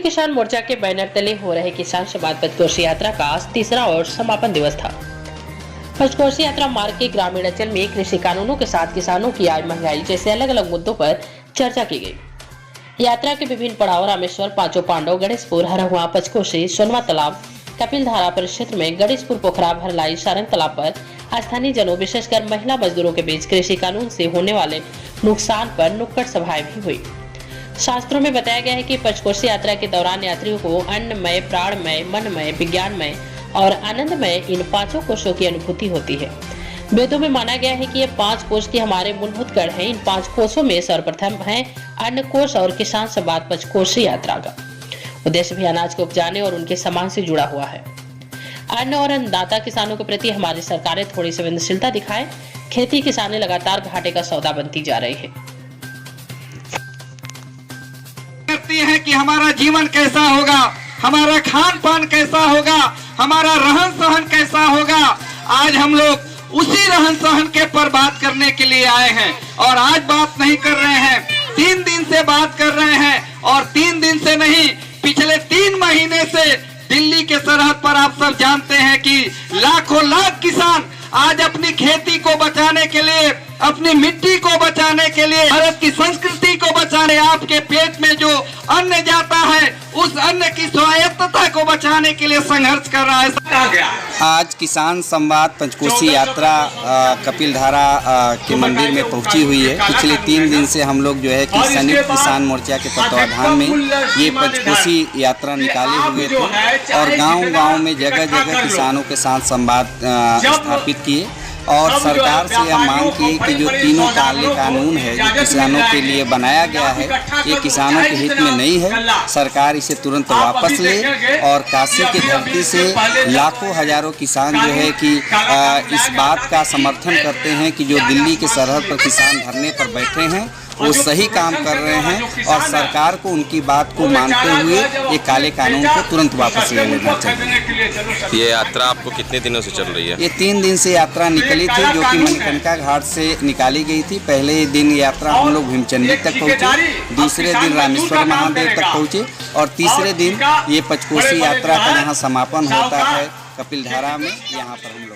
किसान मोर्चा के बैनर तले हो रहे किसान से बात पंचकोशी यात्रा का आज तीसरा और समापन दिवस था। पंचकोशी यात्रा मार्ग के ग्रामीण अंचल में कृषि कानूनों के साथ किसानों की आय, महंगाई जैसे अलग अलग मुद्दों पर चर्चा की गई। यात्रा के विभिन्न पड़ाव रामेश्वर, पांचों पांडव, गणेशपुर, हरहुआ, पंचकोशी, सोनवा तालाब, कपिल धारा परिक्षेत्र में गणेशपुर, पोखरा, भरलाई, सारंग तालाब पर स्थानीय जनों विशेषकर महिला मजदूरों के बीच कृषि कानून से होने वाले नुकसान पर नुक्कड़ सभाएं भी हुई। शास्त्रों में बताया गया है कि पंचकोशी यात्रा के दौरान यात्रियों को अन्नमय, प्राणमय, मनमय, विज्ञानमय और आनंदमय इन पांचों कोशों की अनुभूति होती है। वेदों में माना गया है कि ये 5 कोश के हमारे मूलभूत गढ़ हैं। इन 5 कोशों में सर्वप्रथम है अन्न कोश और किसान संवाद। पंचकोशी यात्रा का उद्देश्य भी अनाज को उपजाने और उनके सामान से जुड़ा हुआ है। अन्न और अन्नदाता किसानों के प्रति हमारी सरकारें थोड़ी संवेदनशीलता दिखाएं। खेती किसानें लगातार घाटे का सौदा बनती जा रही है। करती है कि हमारा जीवन कैसा होगा, हमारा खान पान कैसा होगा, हमारा रहन सहन कैसा होगा। आज हम लोग उसी रहन सहन के पर बात करने के लिए आए हैं और आज बात नहीं कर रहे हैं, 3 दिन से बात कर रहे हैं और 3 दिन से नहीं, पिछले 3 महीने से दिल्ली के सरहद पर आप सब जानते हैं कि लाखों लाख किसान आज अपनी खेती को बचाने के लिए, अपनी मिट्टी को बचाने के लिए, भारत की संस्कृति को बचाने, आपके पेट में जो अन्न जाता है उस अन्न की स्वायत्तता को बचाने के लिए संघर्ष कर रहा है। आज किसान संवाद पंचकोशी यात्रा कपिल धारा के मंदिर में पहुंची हुई है। पिछले 3 दिन से हम लोग जो है कि संयुक्त किसान मोर्चा के तत्वाधान में ये पंचकोशी यात्रा निकाले हुए थे और गांव-गांव में जगह जगह किसानों के साथ संवाद स्थापित किए और सरकार से यह मांग की कि जो तीनों काले कानून है जो किसानों के लिए बनाया गया है, ये किसानों के हित में नहीं है। सरकार इसे तुरंत वापस ले और काशी की धरती से लाखों हजारों किसान जो है कि इस बात का समर्थन करते हैं कि जो दिल्ली के सरहद पर किसान धरने पर बैठे हैं वो सही काम कर रहे हैं और सरकार को उनकी बात को मानते हुए ये काले कानून को तुरंत वापस ले लेना चाहिए। ये यात्रा आपको कितने दिनों से चल रही है? ये 3 दिन से यात्रा निकली थी जो कि मणिकर्णिका घाट से निकाली गई थी। पहले दिन यात्रा हम लोग भीमचंडी तक पहुँचे, दूसरे दिन रामेश्वर महादेव तक पहुँचे और तीसरे दिन ये पंचकोशी यात्रा का यहाँ समापन होता है कपिल धारा में, यहाँ पर हम